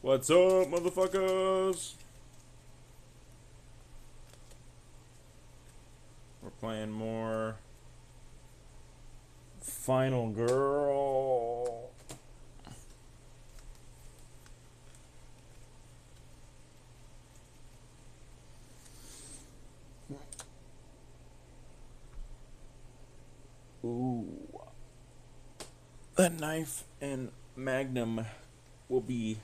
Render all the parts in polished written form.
What's up, motherfuckers? We're playing more Final Girl. Ooh. That knife and magnum will be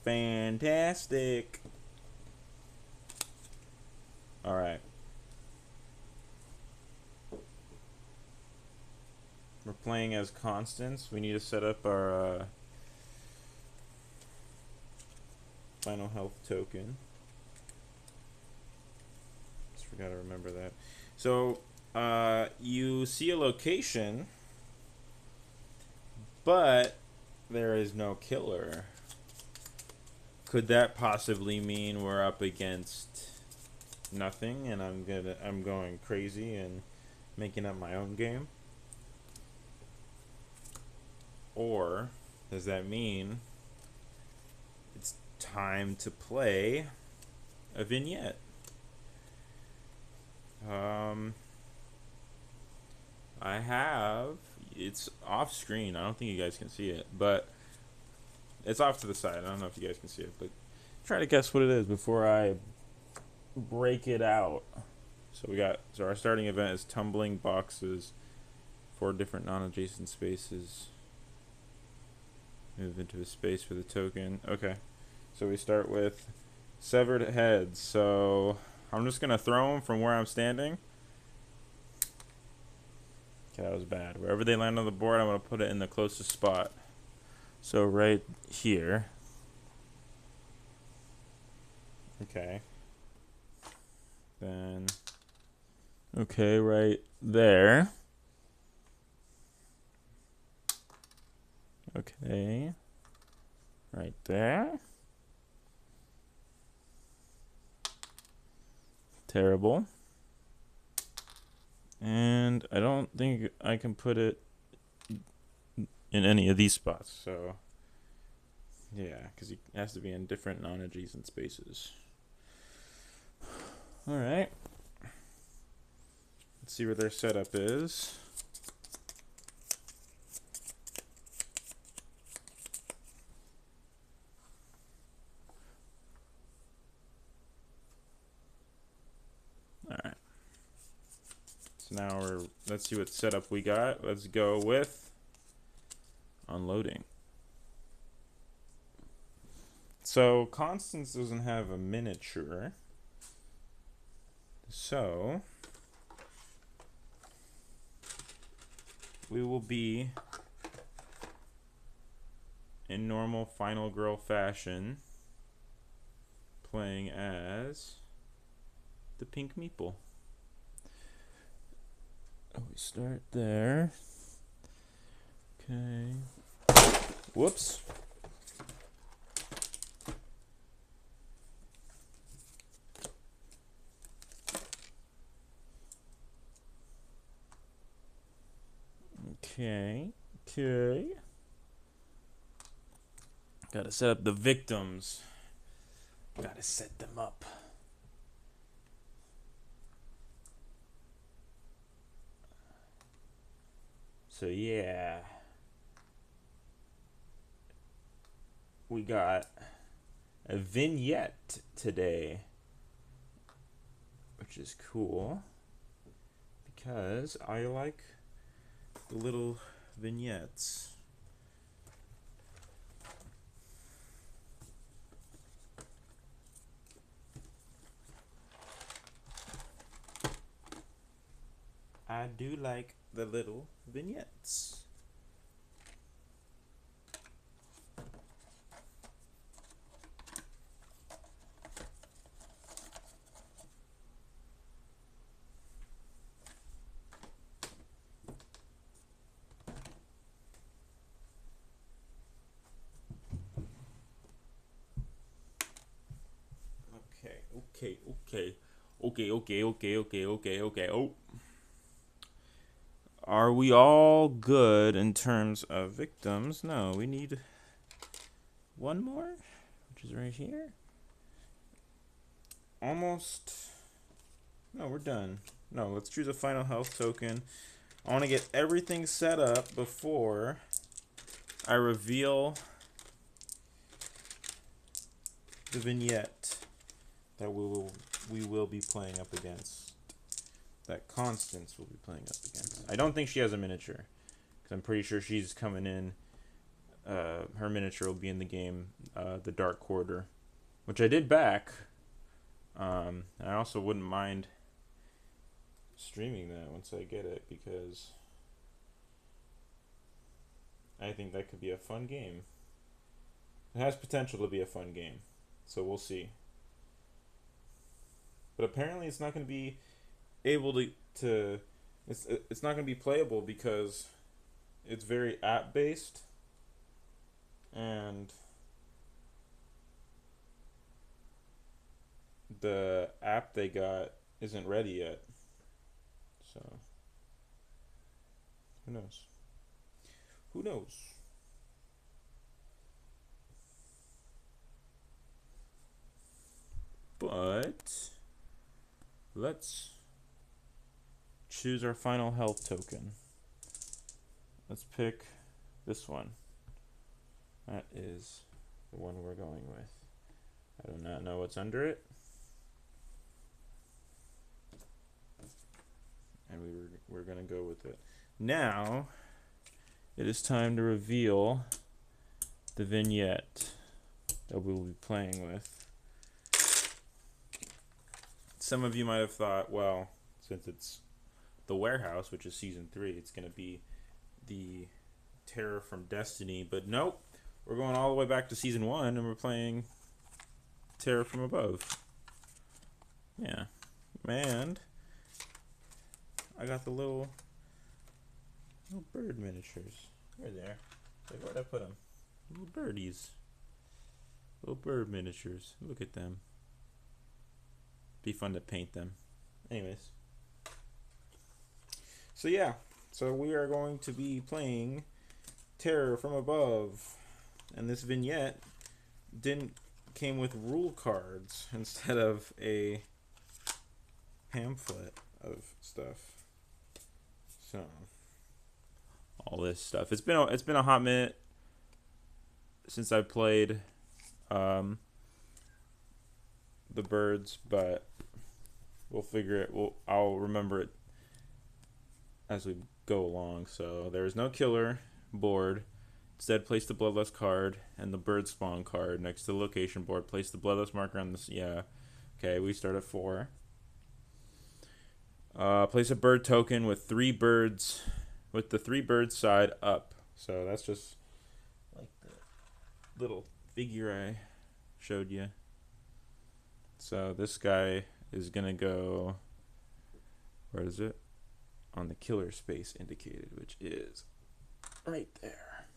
fantastic. Alright. We're playing as Constance. We need to set up our final health token. Just forgot to remember that. So, you see a location, but there is no killer. Could that possibly mean we're up against nothing and I'm going crazy and making up my own game? Or does that mean it's time to play a vignette? I have, it's off screen. I don't think you guys can see it, but it's off to the side. I don't know if you guys can see it, but try to guess what it is before I break it out. So our starting event is tumbling boxes, 4 different non-adjacent spaces. Move into a space for the token. Okay, so we start with severed heads. So I'm just gonna throw them from where I'm standing. Okay, that was bad. Wherever they land on the board, I'm gonna put it in the closest spot. So right here. Okay. Then, okay, right there. Okay. Right there. Terrible. And I don't think I can put it in any of these spots, so yeah, because it has to be in different non-adjacent spaces. Alright. Let's see what their setup is. Alright. So now let's see what setup we got. Let's go with unloading. So Constance doesn't have a miniature. So we will be in normal Final Girl fashion playing as the pink meeple. Oh, we start there. Okay. Whoops. Okay. Gotta set up the victims. Gotta set them up. So yeah. We got a vignette today, which is cool because I like the little vignettes. I do like the little vignettes. Okay. Oh. Are we all good in terms of victims? No, we need one more? which is right here. Almost. No, we're done. No, let's choose a final health token. I want to get everything set up before I reveal the vignette that we will be playing up against. That Constance will be playing up against. I don't think she has a miniature, because I'm pretty sure she's coming in. Her miniature will be in the game, the Dark Quarter, which I did back. I also wouldn't mind streaming that once I get it, because I think that could be a fun game. It has potential to be a fun game, so we'll see. But apparently it's not going to be able to it's not going to be playable because it's very app based, and the app they got isn't ready yet. So who knows? Who knows? But let's choose our final health token. Let's pick this one. That is the one we're going with. I do not know what's under it. And we're going to go with it. Now, it is time to reveal the vignette that we will be playing with. Some of you might have thought, well, since it's the Warehouse, which is season 3, it's going to be the Terror from Destiny. But nope, we're going all the way back to season 1, and we're playing Terror from Above. Yeah, and I got the little bird miniatures. They're there. Where'd I put them? Little birdies. Little bird miniatures. Look at them. Be fun to paint them. Anyways. So yeah. So we are going to be playing Terror from Above. And this vignette came with rule cards instead of a pamphlet of stuff. So all this stuff. It's been a hot minute since I played the birds, but we'll figure it. I'll remember it as we go along. So there is no killer board. Instead, place the bloodlust card and the bird spawn card next to the location board. Place the bloodlust marker on this. Yeah. Okay, we start at 4. Place a bird token with 3 birds, with the 3 birds side up. So that's just like the little figure I showed you. So this guy is gonna go, where is it? On the killer space indicated, which is right there.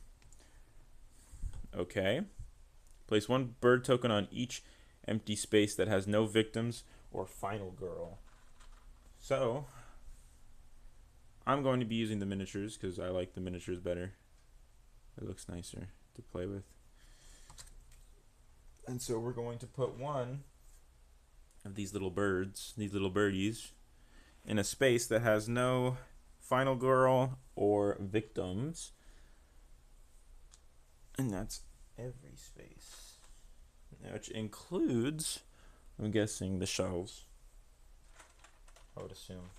Okay. Place 1 bird token on each empty space that has no victims or final girl. So I'm going to be using the miniatures because I like the miniatures better. It looks nicer to play with. And so we're going to put 1 of these little birds, these little birdies, in a space that has no final girl or victims. And that's every space. Which includes, I'm guessing, the shelves. I would assume.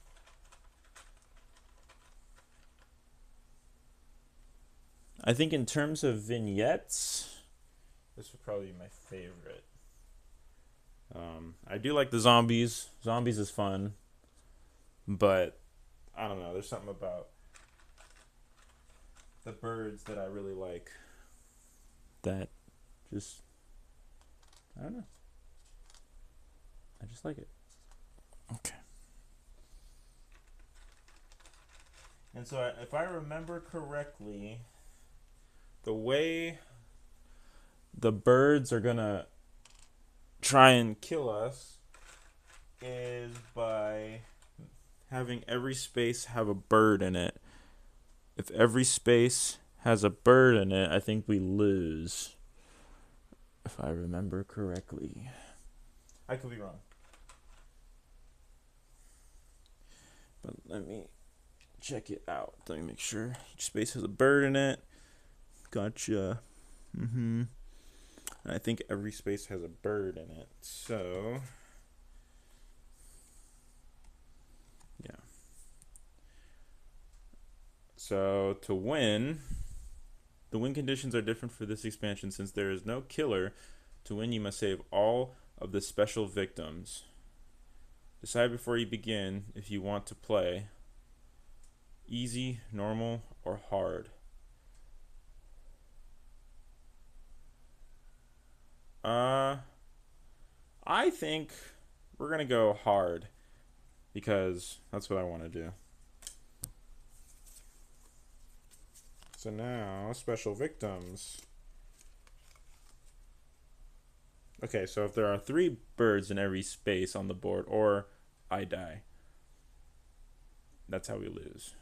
I think in terms of vignettes, this would probably be my favorite. I do like the zombies. Zombies is fun. But, I don't know, there's something about the birds that I really like. That just, I don't know. I just like it. Okay. And so if I remember correctly, the way the birds are going to try and kill us is by having every space have a bird in it. If every space has a bird in it, I think we lose. if I remember correctly. I could be wrong. But let me check it out. Let me make sure each space has a bird in it. Gotcha. And I think every space has a bird in it. So, yeah. So, to win, the win conditions are different for this expansion since there is no killer. To win, you must save all of the special victims. Decide before you begin if you want to play easy, normal, or hard. I think we're gonna go hard because that's what I want to do. So now, special victims. Okay, so if there are 3 birds in every space on the board, or I die, that's how we lose.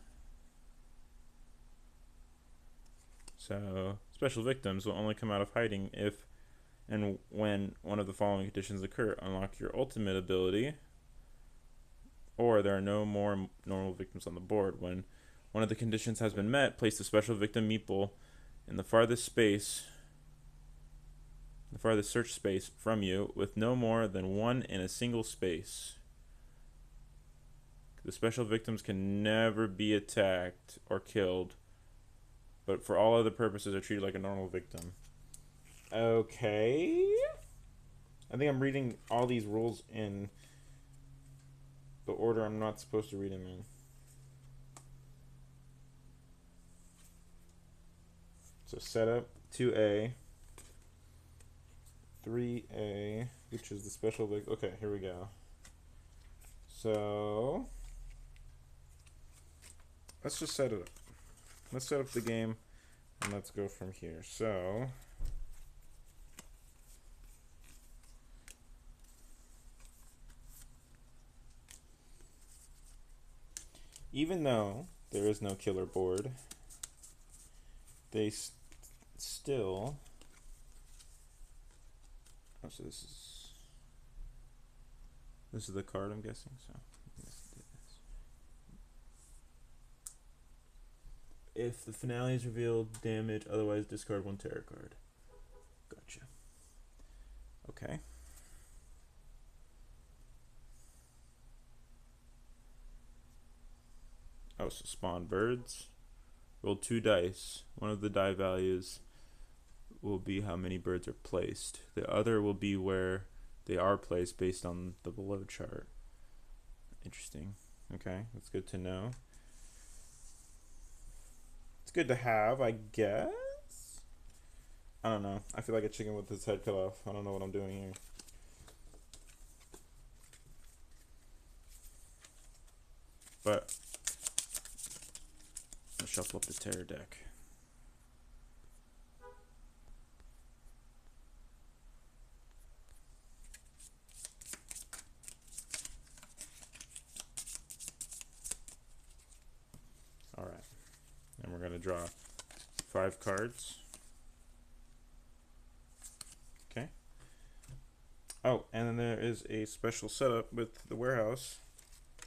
So, special victims will only come out of hiding if and when one of the following conditions occur. Unlock your ultimate ability, or there are no more normal victims on the board. When one of the conditions has been met, place the special victim meeple in the farthest search space from you, with no more than 1 in a single space. The special victims can never be attacked or killed, but for all other purposes are treated like a normal victim. Okay. I think I'm reading all these rules in the order I'm not supposed to read them in. So setup 2A, 3A, which is the special victim. Okay, here we go. So let's just set it up. Let's set up the game and let's go from here. So even though there is no killer board, they still. Oh, so this is the card, I'm guessing. So if the finale is revealed, damage. Otherwise, discard 1 tarot card. Gotcha. Okay. Oh, so spawn birds. Roll 2 dice. One of the die values will be how many birds are placed. The other will be where they are placed based on the below chart. Interesting. Okay, that's good to know. It's good to have, I guess. I don't know. I feel like a chicken with its head cut off. I don't know what I'm doing here. But I'll shuffle up the terror deck. Alright. And we're going to draw 5 cards. Okay. Oh, and then there is a special setup with the warehouse.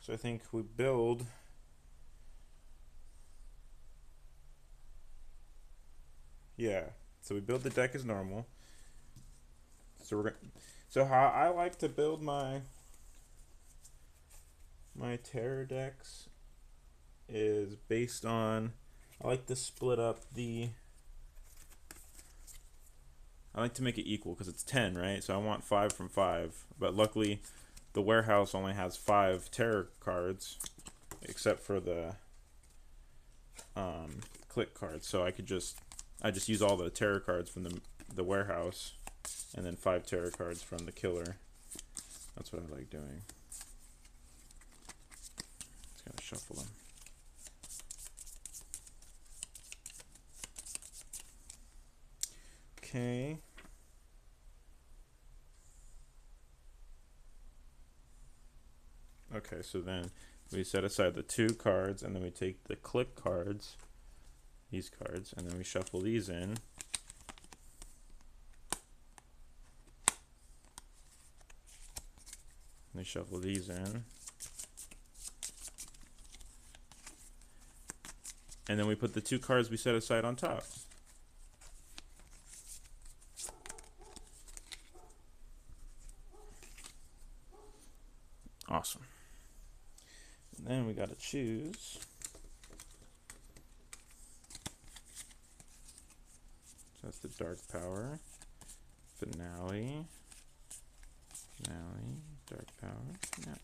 So I think we build. Yeah. So we build the deck as normal. So we're gonna. So how I like to build my terror decks is based on. I like to split up the. I like to make it equal because it's 10, right? So I want 5 from 5. But luckily, the warehouse only has 5 terror cards, except for the click cards. So I just use all the terror cards from the warehouse, and then 5 terror cards from the killer. That's what I like doing. Just gotta shuffle them. Okay. Okay, so then we set aside the 2 cards, and then we take the click cards, these cards, and then we shuffle these in. me shuffle these in. And then we put the 2 cards we set aside on top. Awesome. And then we got to choose. So that's the Dark Power. Finale. Finale. Dark Power. Finale.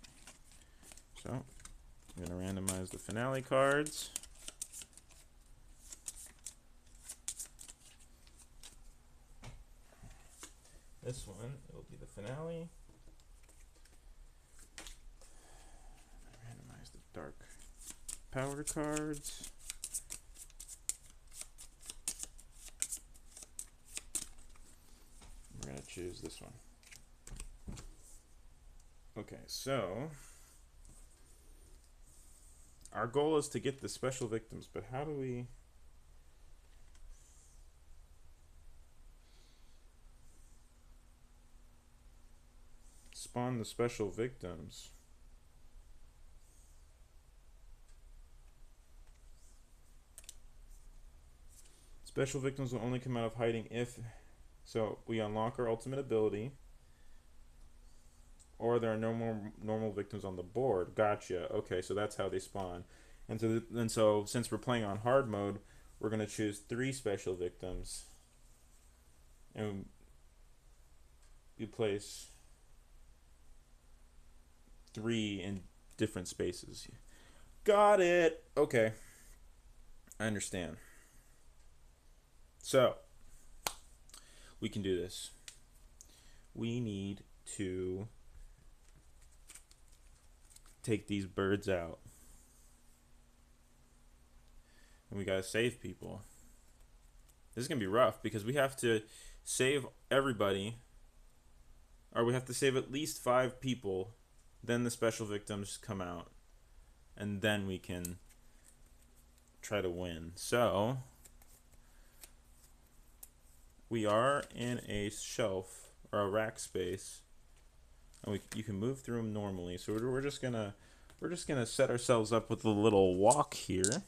So, I'm going to randomize the Finale cards. This one, it'll be the Finale. Randomize the Dark Power cards. We're going to choose this one. Okay, so our goal is to get the special victims, but how do we... spawn the special victims? Special victims will only come out of hiding if... So we unlock our ultimate ability, or there are no more normal victims on the board. Gotcha. Okay, so that's how they spawn. And so since we're playing on hard mode, we're going to choose 3 special victims. And we place 3 in different spaces. Got it. Okay. I understand. So, we can do this. We need to take these birds out. And we gotta save people. This is gonna be rough because we have to save everybody, or we have to save at least 5 people, then the special victims come out, and then we can try to win. So we are in a shelf or a rack space, and you can move through them normally. So we're just gonna set ourselves up with a little walk here.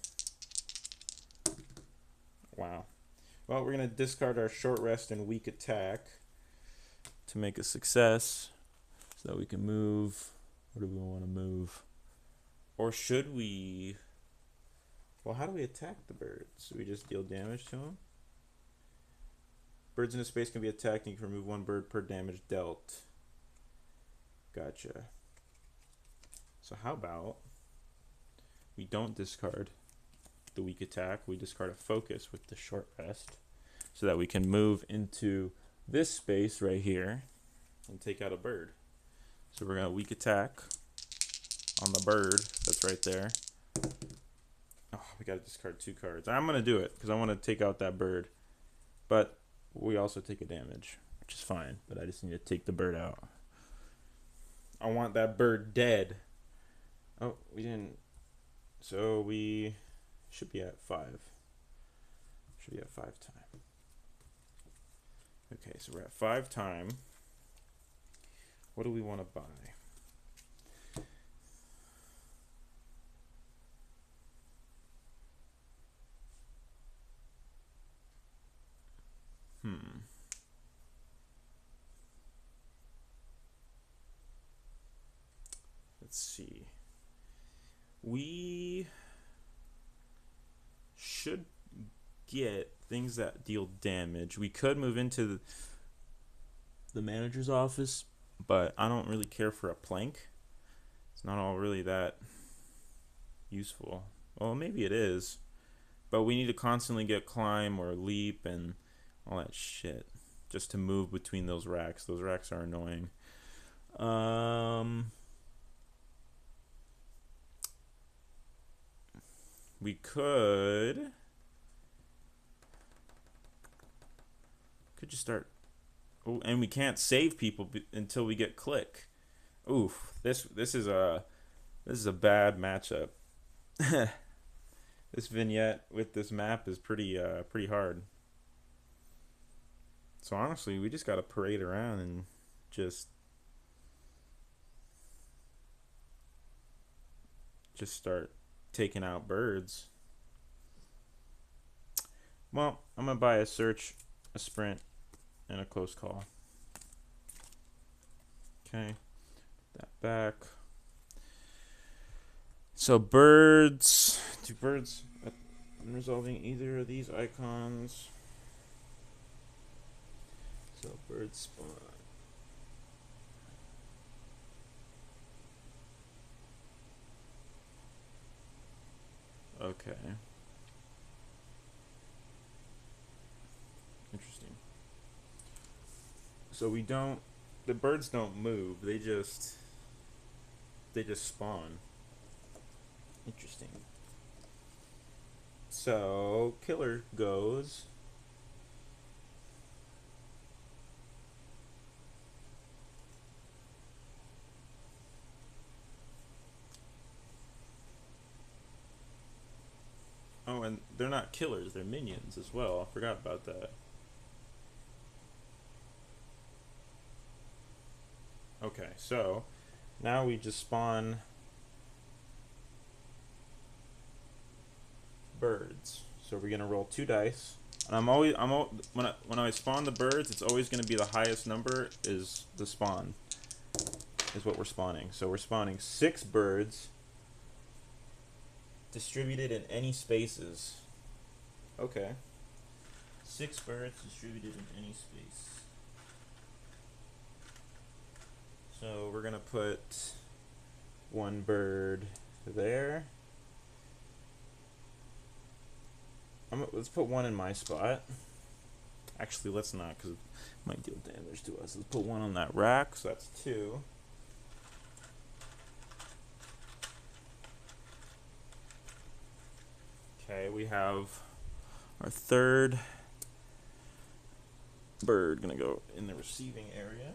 Wow. Well, we're gonna discard our short rest and weak attack to make a success, so that we can move. Where do we want to move? Or should we? Well, how do we attack the birds? Do we just deal damage to them? Birds in a space can be attacked, and you can remove 1 bird per damage dealt. Gotcha. So how about we don't discard the weak attack, we discard a focus with the short rest, so that we can move into this space right here and take out a bird. So we're going to weak attack on the bird that's right there. Oh, we got to discard 2 cards. I'm going to do it because I want to take out that bird. But we also take a damage, which is fine, but I just need to take the bird out. I want that bird dead. Oh, we didn't. So we should be at 5. Should be at 5 time. Okay, so we're at 5 time. What do we want to buy? Let's see. We should get things that deal damage. We could move into the manager's office, but I don't really care for a plank. It's not all really that useful. Well, maybe it is, but we need to constantly get climb or leap and all that shit just to move between those racks. Those racks are annoying. We could just start. Oh, and we can't save people until we get click. Oof, this is a bad matchup. This vignette with this map is pretty hard. So honestly, we just gotta parade around and just just start taking out birds. Well, I'm going to buy a search, a sprint, and a close call. Okay, put that back. So birds, do birds, I'm resolving either of these icons. So bird spawn. Okay. Interesting. So the birds don't move. They just spawn. Interesting. So killer goes. Oh, and they're not killers, they're minions as well. I forgot about that. Okay, so now we just spawn birds. So we're gonna roll 2 dice. And when I spawn the birds, it's always gonna be the highest number is the spawn. Is what we're spawning. So we're spawning 6 birds distributed in any spaces. Okay. 6 birds distributed in any space. So we're gonna put 1 bird there. Let's put 1 in my spot. Actually, let's not, because it might deal damage to us. Let's put 1 on that rack, so that's 2. Okay, we have our 3rd bird gonna go in the receiving area.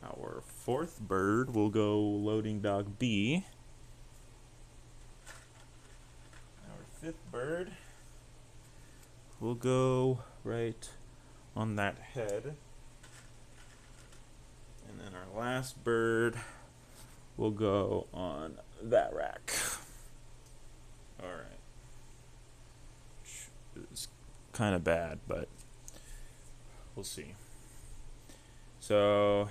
Our 4th bird will go loading dock B. Our 5th bird will go right on that head. And then our last bird will go on that rack. Alright. It's kind of bad, but we'll see. So,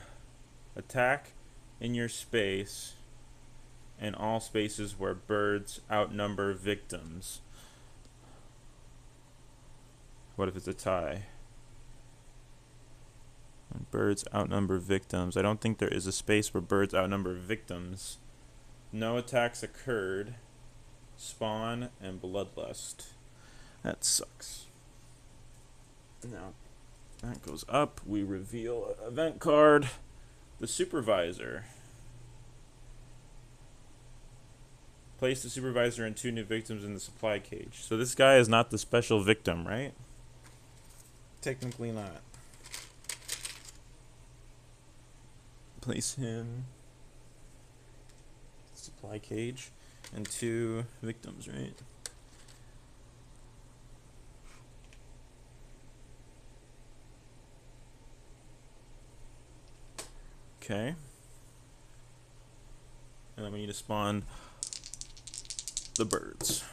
attack in your space and all spaces where birds outnumber victims. What if it's a tie? When birds outnumber victims. I don't think there is a space where birds outnumber victims. No attacks occurred. Spawn and bloodlust. That sucks. Now, that goes up. We reveal an event card. The supervisor. Place the supervisor and 2 new victims in the supply cage. So this guy is not the special victim, right? Technically not. Place him. Supply cage. And 2 victims, right? Okay. And then we need to spawn the birds.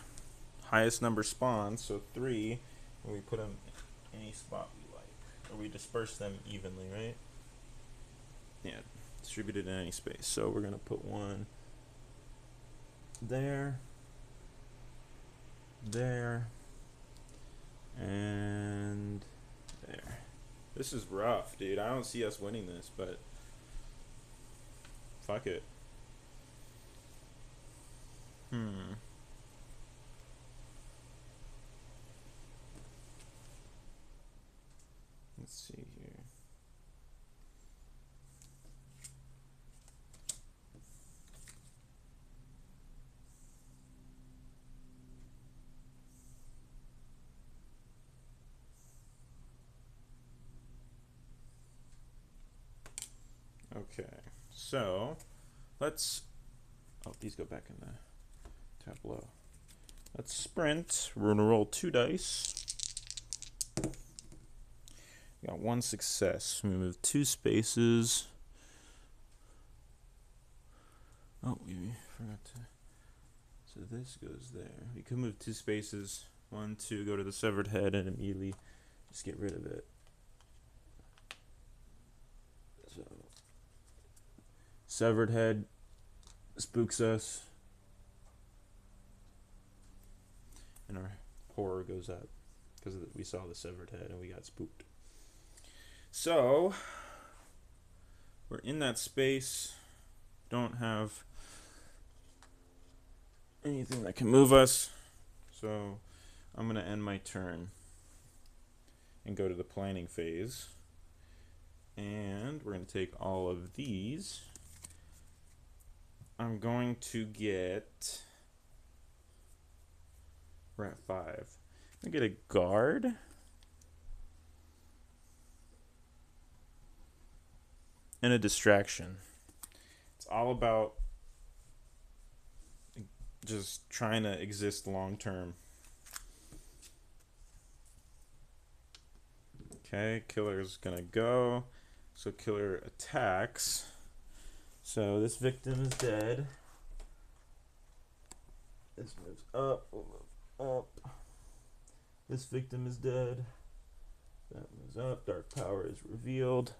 Highest number spawns, so 3, and we put them in any spot we like. Or we disperse them evenly, right? Yeah, distributed in any space. So we're going to put 1 there, there, and there. This is rough, dude. I don't see us winning this, but fuck it. Let's see here. Okay, so let's. Oh, these go back in the tableau. Let's sprint. We're gonna roll 2 dice. We got 1 success. We move 2 spaces. Oh, we forgot to. So this goes there. We could move 2 spaces. 1, 2, go to the severed head and immediately just get rid of it. So severed head spooks us, and our horror goes up because we saw the severed head and we got spooked. So we're in that space. Don't have anything that can move us. So I'm going to end my turn and go to the planning phase. And we're going to take all of these. I'm going to get... We're at 5. I'm going to get a guard. And a distraction. It's all about just trying to exist long term. Okay, killer's gonna go. So killer attacks. So this victim is dead. This moves up, we'll move up. This victim is dead. That moves up. Dark power is revealed.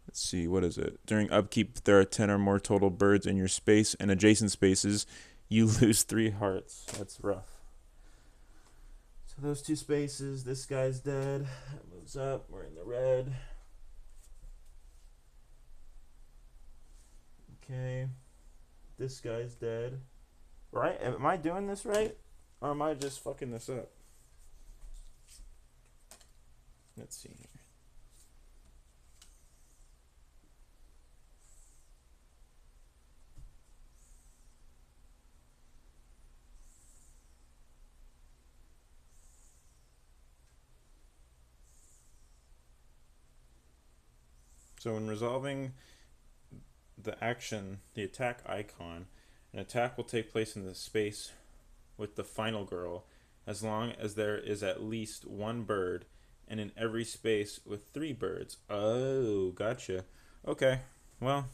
Let's see, what is it? During upkeep, if there are 10 or more total birds in your space and adjacent spaces, you lose 3 hearts. That's rough. So those 2 spaces, this guy's dead. That moves up. We're in the red. Okay. This guy's dead. Right? Am I doing this right? Or am I just fucking this up? Let's see here. So when resolving the action, the attack icon, an attack will take place in the space with the final girl as long as there is at least 1 bird, and in every space with 3 birds. Oh, gotcha. Okay, well,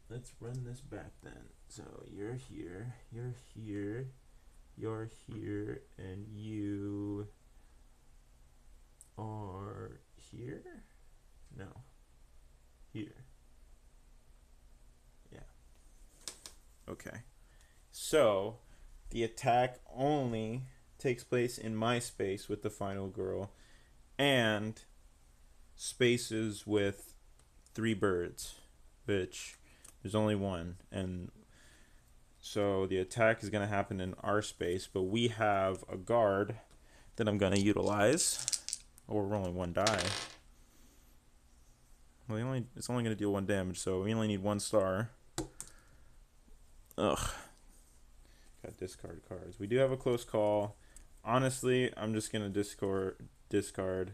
let's run this back then. So you're here, you're here, you're here, and you are here? No. Here. Yeah. Okay. So, the attack only takes place in my space with the final girl and spaces with 3 birds, which there's only 1. And so the attack is going to happen in our space, but we have a guard that I'm going to utilize. Oh, we're rolling 1 die. Well, it's only going to deal 1 damage, so we only need 1 star. Ugh. Got discard cards. We do have a close call. Honestly, I'm just going to discard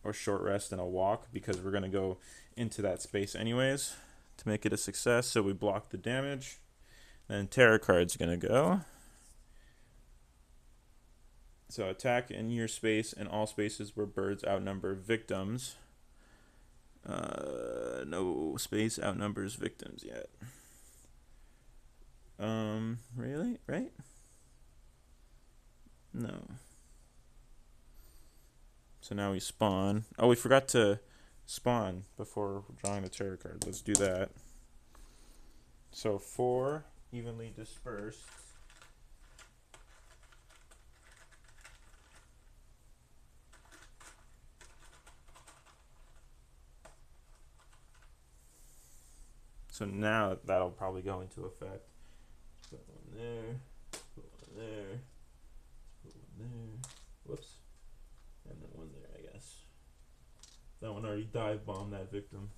or short rest and a walk because we're going to go into that space anyways to make it a success. So we block the damage. Then tarot card's going to go. So attack in your space and all spaces where birds outnumber victims. No space outnumbers victims yet. Really? Right? No. So now we spawn. Oh, we forgot to spawn before drawing the tarot card. Let's do that. So 4 evenly dispersed. So now that'll probably go into effect. Put 1 there, put 1 there, put 1 there. Whoops. And then 1 there, I guess. That one already dive bombed that victim.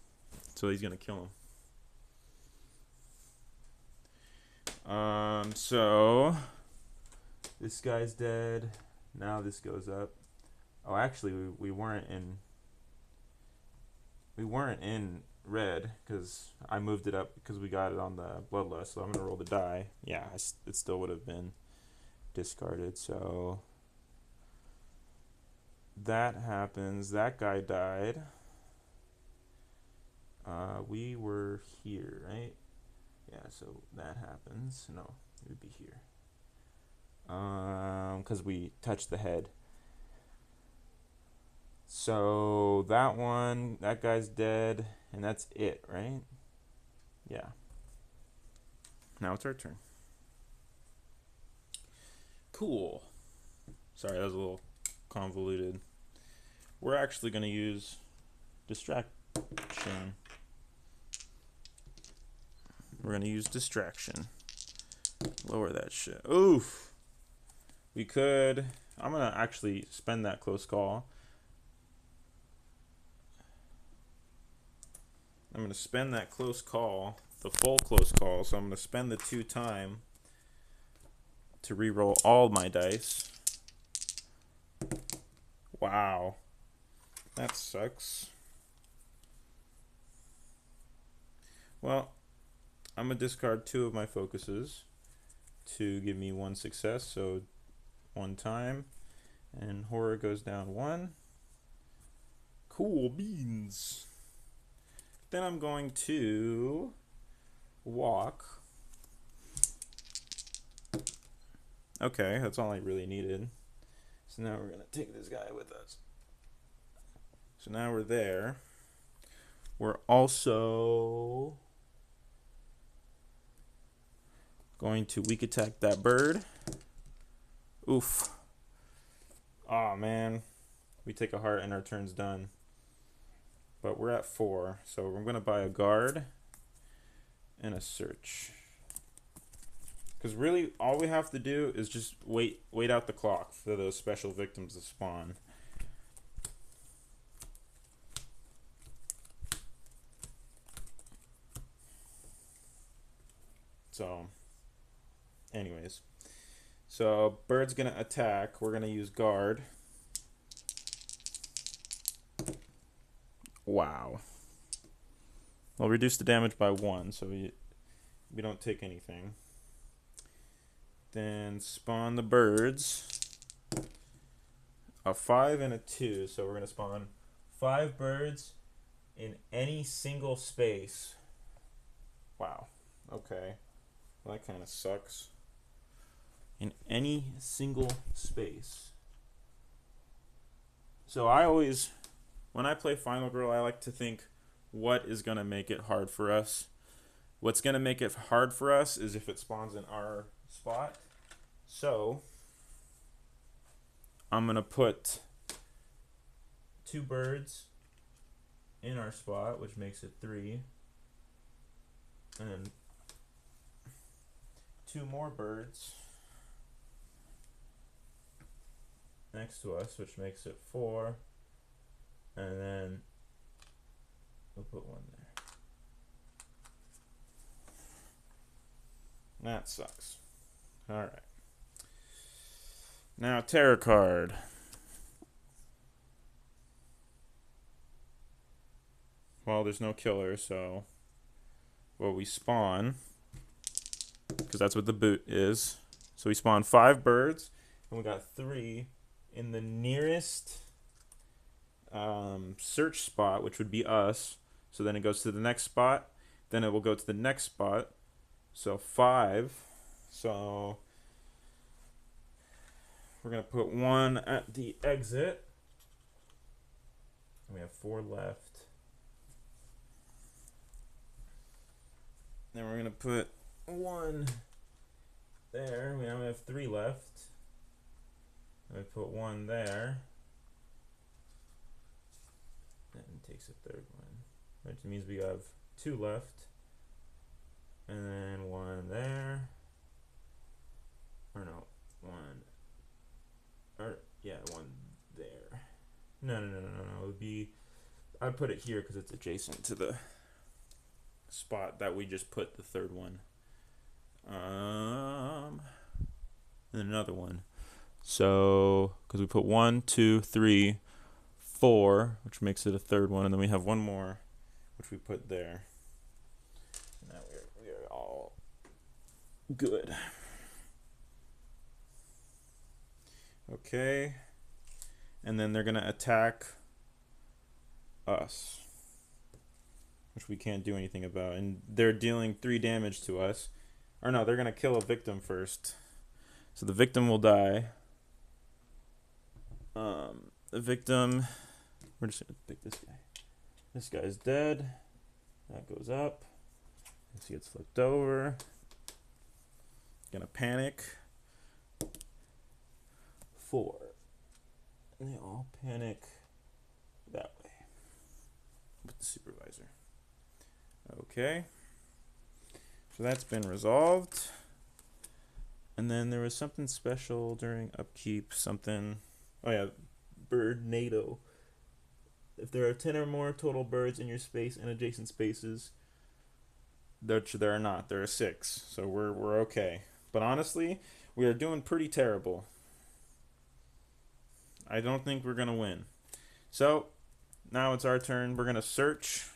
So he's gonna kill him. So this guy's dead. Now this goes up. Oh, actually, we weren't in red because I moved it up because we got it on the bloodlust. So I'm gonna roll the die. Yeah, it still would have been discarded. So that happens. That guy died. We were here, right? Yeah, so that happens. No, it would be here. Because we touched the head. So that guy's dead, and that's it, right? Yeah. Now it's our turn. Cool. Sorry, that was a little convoluted. We're actually going to use distraction. We're going to use distraction. Lower that shit. Oof. We could. I'm going to actually spend that close call. I'm going to spend that close call, the full close call. So I'm going to spend the 2 time to re-roll all my dice. Wow. That sucks. Well, I'm going to discard 2 of my focuses to give me 1 success. So 1 time. And horror goes down 1. Cool beans. Then I'm going to walk. Okay, that's all I really needed. So now we're going to take this guy with us. So now we're there. We're also going to weak attack that bird. Oof. Aw, man. We take a heart and our turn's done. But we're at 4, so we're going to buy a guard and a search. Because really, all we have to do is just wait out the clock for those special victims to spawn. So, anyways. So, bird's going to attack. We're going to use guard. Wow. We'll reduce the damage by 1, so we don't take anything. Then spawn the birds. A 5 and a 2, so we're going to spawn 5 birds in any single space. Wow. Okay. Well, that kind of sucks. In any single space. So I always, when I play Final Girl, I like to think, what is going to make it hard for us? What's going to make it hard for us is if it spawns in our spot. So I'm going to put 2 birds in our spot, which makes it 3. And 2 more birds next to us, which makes it 4. And then we'll put 1 there. That sucks. Alright. Now, terror card. Well, there's no killer, so we spawn, because that's what the boot is. So we spawn 5 birds, and we got 3 in the nearest search spot, which would be us. So then it goes to the next spot. Then it will go to the next spot. So 5. So we're going to put 1 at the exit. And we have 4 left. Then we're going to put 1 there. We now have 3 left. And we put 1 there. That takes a 3rd one. Which means we have 2 left. And then 1 there. Or no, 1. Or, yeah, 1 there. No. It would be, I'd put it here because it's adjacent to the spot that we just put the 3rd one. And then another one. So, because we put 1, 2, 3, 4, which makes it a 3rd one, and then we have 1 more, which we put there. Now we are all good. Okay. And then they're going to attack us. which we can't do anything about. And they're dealing 3 damage to us. Or no, they're going to kill a victim first. So the victim will die. The victim, we're just going to pick this guy. This guy's dead. That goes up. This gets flipped over. Gonna panic. 4. And they all panic that way with the supervisor. Okay. So that's been resolved. And then there was something special during upkeep, something. Oh yeah, bird NATO. If there are 10 or more total birds in your space and adjacent spaces, there are not. There are 6. So we're okay. But honestly, we are doing pretty terrible. I don't think we're going to win. So, now it's our turn. We're going to search.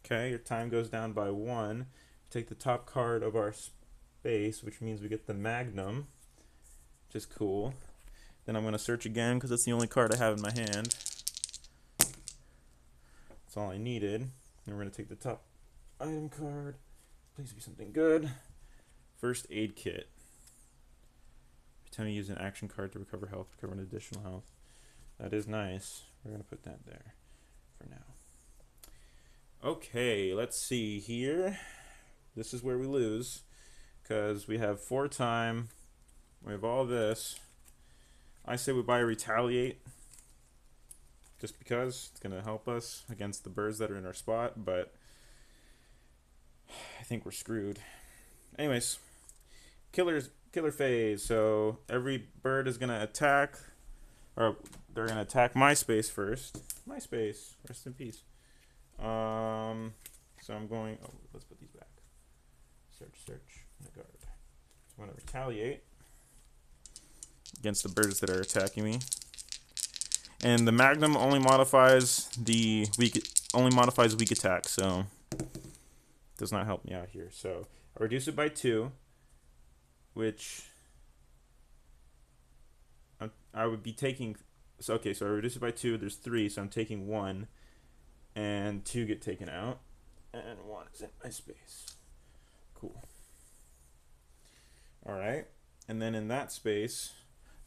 Okay, your time goes down by 1. Take the top card of our space, which means we get the Magnum, which is cool. Then I'm going to search again because that's the only card I have in my hand. That's all I needed. And we're going to take the top item card. Please be something good. First aid kit. Every time you use an action card to recover health, recover an additional health. That is nice. We're going to put that there for now. Okay, let's see here. This is where we lose because we have 4 time. We have all this. I say we buy Retaliate just because it's going to help us against the birds that are in our spot, but I think we're screwed. Anyways, killer phase. So every bird is going to attack, or they're going to attack my space first. My space, rest in peace. So I'm going, let's put these back. Search, and a guard. So I'm going to retaliate against the birds that are attacking me. And the Magnum only modifies weak attack, so does not help me out here. So I reduce it by 2, which I would be taking. So okay, so I reduce it by 2. There's 3, so I'm taking 1, and 2 get taken out, and 1 is in my space. Cool. All right, and then in that space,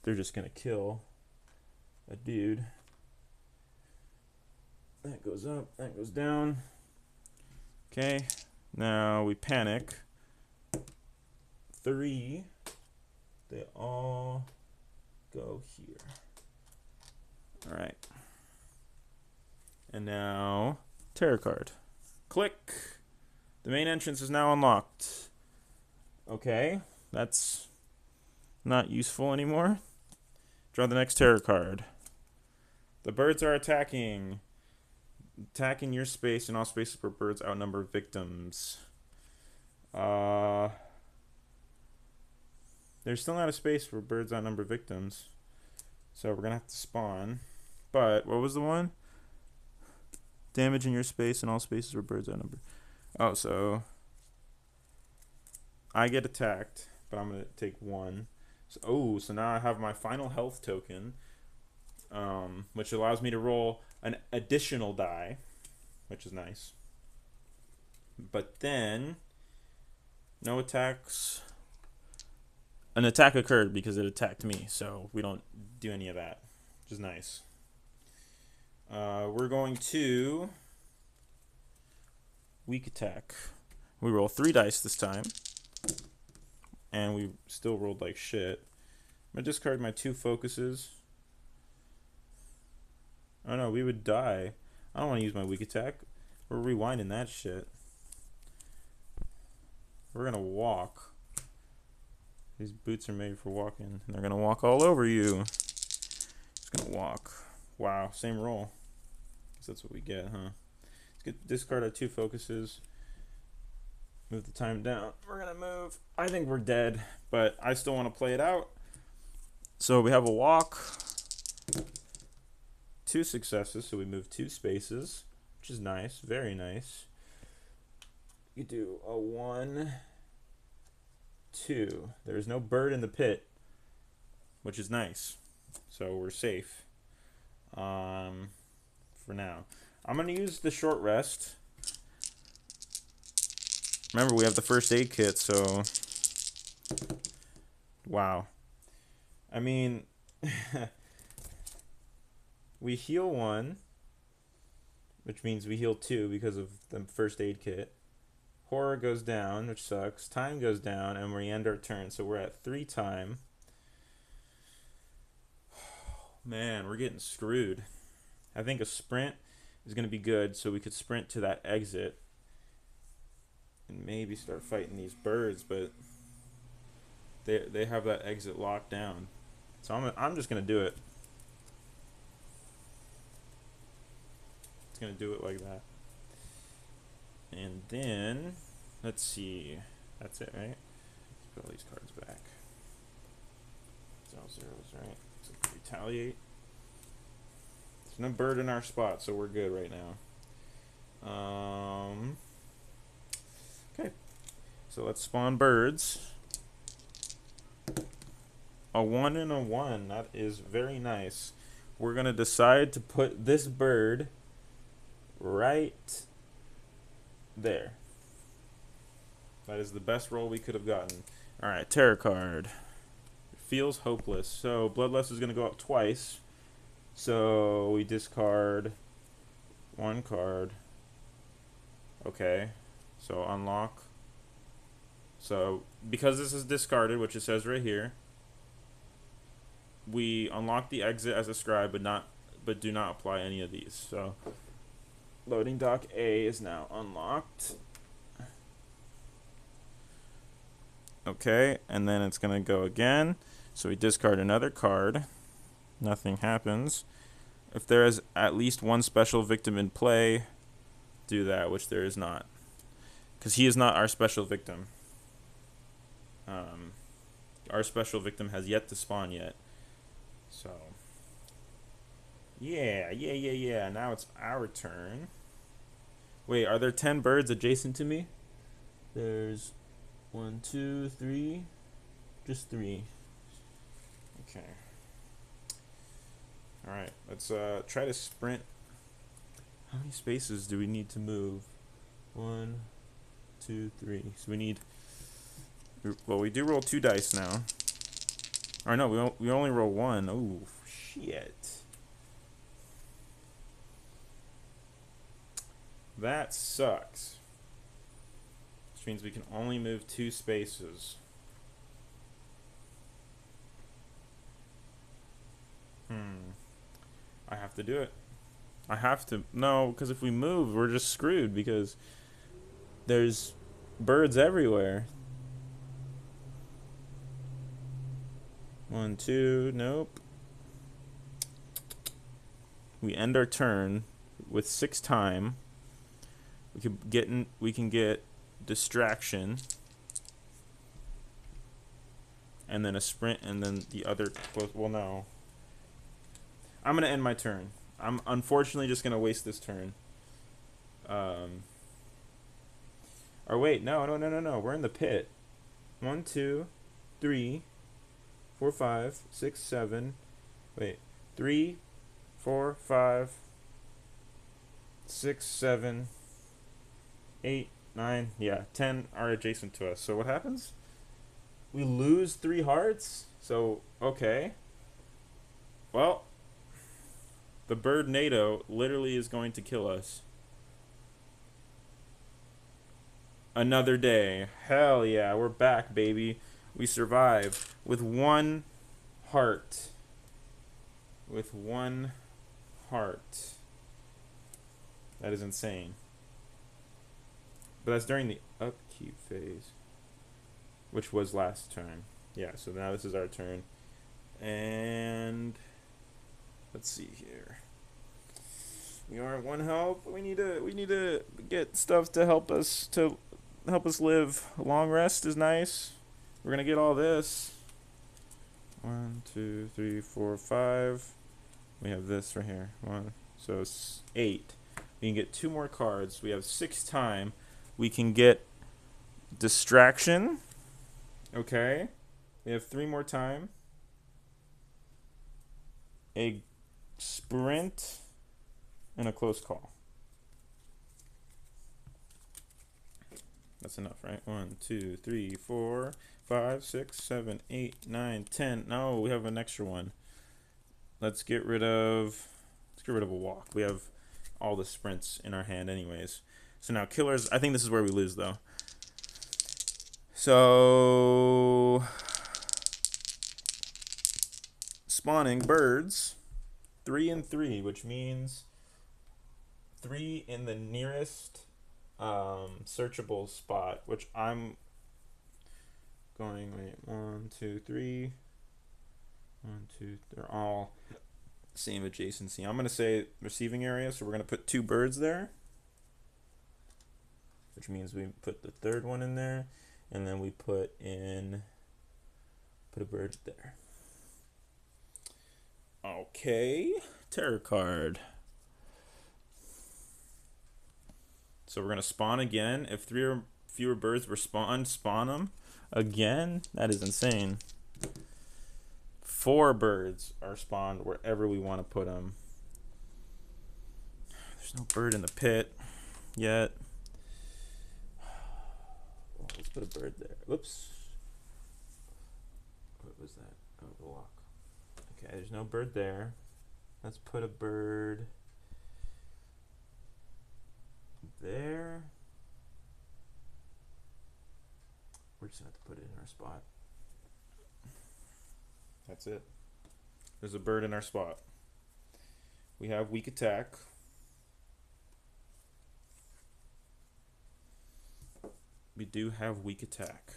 they're just gonna kill a dude. That goes up, that goes down. Okay, now we panic. 3, they all go here. All right. And now, tarot card. Click. The main entrance is now unlocked. Okay, that's not useful anymore. Draw the next tarot card. The birds are attacking. Attacking your space and all spaces where birds outnumber victims. There's still not a space where birds outnumber victims. So we're going to have to spawn. But, what was the one? Damage in your space and all spaces where birds outnumber. Oh, so I get attacked, but I'm going to take 1. So now I have my final health token, which allows me to roll an additional die, which is nice. But then, no attacks. An attack occurred because it attacked me, so we don't do any of that, which is nice. We're going to weak attack. We roll 3 dice this time, and we still rolled like shit. I'm gonna discard my 2 focuses. Oh no, we would die. I don't want to use my weak attack. We're rewinding that shit. We're gonna walk. These boots are made for walking, and they're gonna walk all over you. Just gonna walk. Wow, same roll. Guess that's what we get, huh? Let's discard our 2 focuses. Move the time down. We're gonna move. I think we're dead, but I still want to play it out. So we have a walk. 2 successes, so we move 2 spaces, which is nice, very nice. You do a 1, 2. There's no bird in the pit, which is nice. So we're safe. for now. I'm going to use the short rest. Remember, we have the first aid kit, so... Wow. I mean... we heal 1, which means we heal 2 because of the first aid kit. Horror goes down, which sucks. Time goes down, and we end our turn, so we're at 3 time. Man, we're getting screwed. I think a sprint is going to be good, so we could sprint to that exit and maybe start fighting these birds, but they have that exit locked down. So I'm just going to do it. It's going to do it like that. And then, let's see. That's it, right? Let's put all these cards back. It's all zeros, right? So retaliate. There's no bird in our spot, so we're good right now. Okay. So let's spawn birds. A 1 and a 1. That is very nice. We're going to decide to put this bird right there. That is the best roll we could have gotten. Alright, tarot card. It feels hopeless. So Bloodlust is going to go up twice. So we discard 1 card. Okay. So unlock. So because this is discarded, which it says right here, we unlock the exit as a scribe, but do not apply any of these. So loading dock A is now unlocked. Okay, and then it's gonna go again. So we discard another card. Nothing happens. If there is at least 1 special victim in play, do that, which there is not, because he is not our special victim. Our special victim has yet to spawn yet. So yeah. Now it's our turn. Wait, are there 10 birds adjacent to me? There's 1, 2, 3. Just 3. Okay. Alright, let's try to sprint. How many spaces do we need to move? 1, 2, 3. So we need... Well, we do roll 2 dice now. Or no, we only roll 1. Oh, shit. That sucks. Which means we can only move 2 spaces. I have to do it. I have to. No, because if we move, we're just screwed because there's birds everywhere. 1, 2, nope. We end our turn with 6 time. We can get distraction, and then a sprint, and then the other. Well, no. I'm gonna end my turn. I'm unfortunately just gonna waste this turn. Or wait, no. We're in the pit. 1, 2, 3, 4, 5, 6, 7. Wait, 3, 4, 5, 6, 7, 8, 9. Yeah, 10 are adjacent to us. So what happens? We lose 3 hearts. So okay. Well, the bird NATO literally is going to kill us. Another day. Hell yeah, we're back, baby. We survive with 1 heart. With 1 heart. That is insane. But that's during the upkeep phase, which was last turn. Yeah, so now this is our turn. And let's see here. We are at 1 health. We need to get stuff to help us live. A long rest is nice. We're gonna get all this. 1, 2, 3, 4, 5. We have this right here. 1. So it's 8. We can get 2 more cards. We have 6 time. We can get distraction. Okay. We have 3 more time. A sprint. in a close call. That's enough, right? 1, 2, 3, 4, 5, 6, 7, 8, 9, 10. No, we have an extra one. Let's get rid of a walk. We have all the sprints in our hand anyways. So now killers, I think this is where we lose though. So spawning birds 3 and 3, which means 3 in the nearest searchable spot, which I'm going, wait, 1, 2, 3, 1, 2, they're all same adjacency. I'm gonna say receiving area, so we're gonna put 2 birds there, which means we put the third one in there, and then we put a bird there. Okay, terror card. So we're gonna spawn again. If 3 or fewer birds were spawned, spawn them again. That is insane. 4 birds are spawned wherever we want to put them. There's no bird in the pit yet. Oh, let's put a bird there. Whoops. What was that? Oh, the lock. Okay, there's no bird there. Let's put a bird there. We're just gonna have to put it in our spot. That's it. There's a bird in our spot. We have weak attack. We do have weak attack,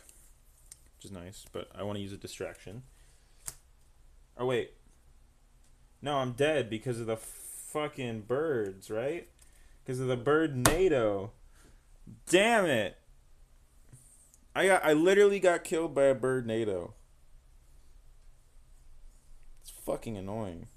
which is nice, but I want to use a distraction. Oh, wait. No, I'm dead because of the fucking birds, right? Because of the bird NATO. Damn it. I literally got killed by a bird NATO. It's fucking annoying.